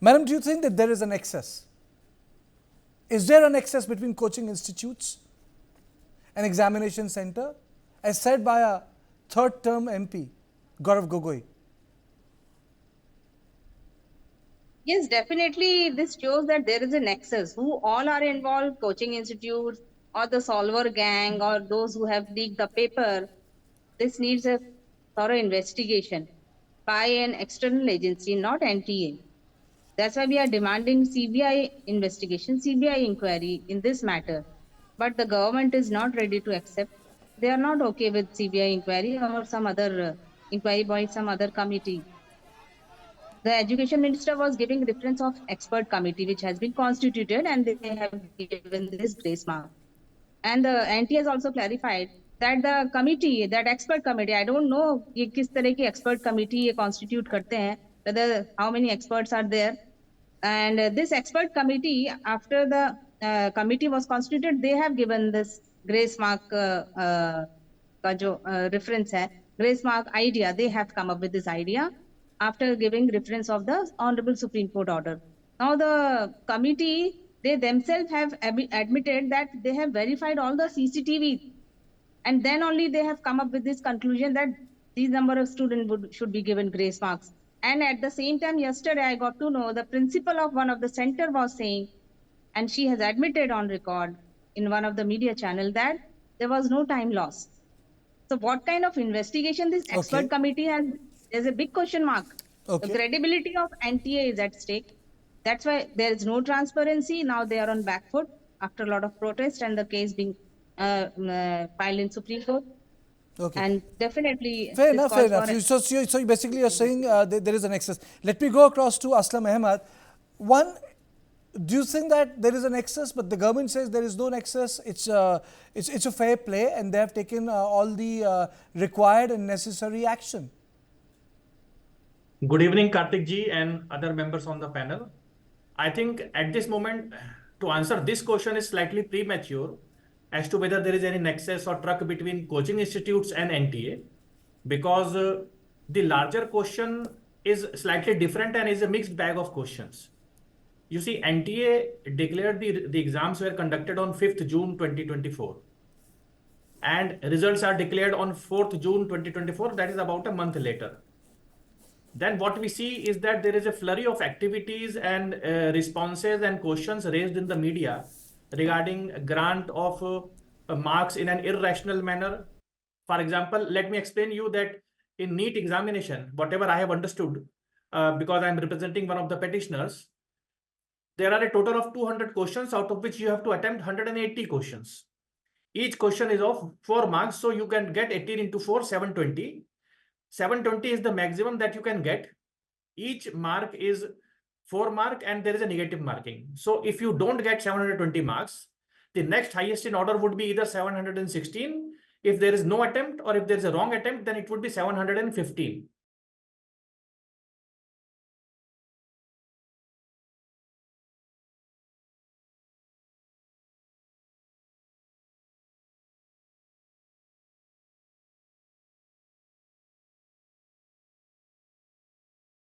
Madam, do you think that there is an excess? Is there an excess between coaching institutes and examination center, as said by a third term MP, Gaurav Gogoi? Yes, definitely. This shows that there is a nexus. Who all are involved, coaching institutes or the solver gang or those who have leaked the paper. This needs a thorough investigation by an external agency, not NTA. That's why we are demanding CBI investigation, CBI inquiry in this matter. But the government is not ready to accept. They are not okay with CBI inquiry or some other inquiry by some other committee. The education minister was giving reference of expert committee which has been constituted, and they have given this grace mark. And the NT has also clarified that the committee, that expert committee, I don't know ye kis tarah ki expert committee ye constitute karte hain, whether how many experts are there. And this expert committee, after the committee was constituted, they have given this grace mark ka jo reference hai, grace mark idea. They have come up with this idea after giving reference of the Honorable Supreme Court order. Now the committee, they themselves have admitted that they have verified all the CCTV, and then only they have come up with this conclusion that these number of students should be given grace marks. And at the same time, yesterday I got to know the principal of one of the center was saying, and she has admitted on record in one of the media channel, that there was no time loss. So what kind of investigation this expert committee has, there's a big question mark. The credibility of NTA is at stake. That's why there is no transparency. Now they are on back foot after a lot of protest and the case being filed in Supreme Court. And definitely fair enough. So basically you're saying there is an excess. Let me go across to Aslam Ahmed. One, do you think that there is an excess, but the government says there is no excess? It's a fair play, and they have taken all the required and necessary action. Good evening, Karthik ji and other members on the panel. I think at this moment, to answer this question is slightly premature as to whether there is any nexus or truck between coaching institutes and NTA, because the larger question is slightly different and is a mixed bag of questions. You see, NTA declared the exams were conducted on 5th June 2024 and results are declared on 4th June 2024, that is about a month later. Then what we see is that there is a flurry of activities and responses and questions raised in the media regarding grant of marks in an irrational manner. For example, let me explain you that in NEET examination, whatever I have understood, because I am representing one of the petitioners, there are a total of 200 questions, out of which you have to attempt 180 questions. Each question is of 4 marks, so you can get 18 into 4, 720. 720 is the maximum that you can get. Each mark is 4 mark and there is a negative marking. So if you don't get 720 marks, the next highest in order would be either 716. If there is no attempt or if there is a wrong attempt, then it would be 715.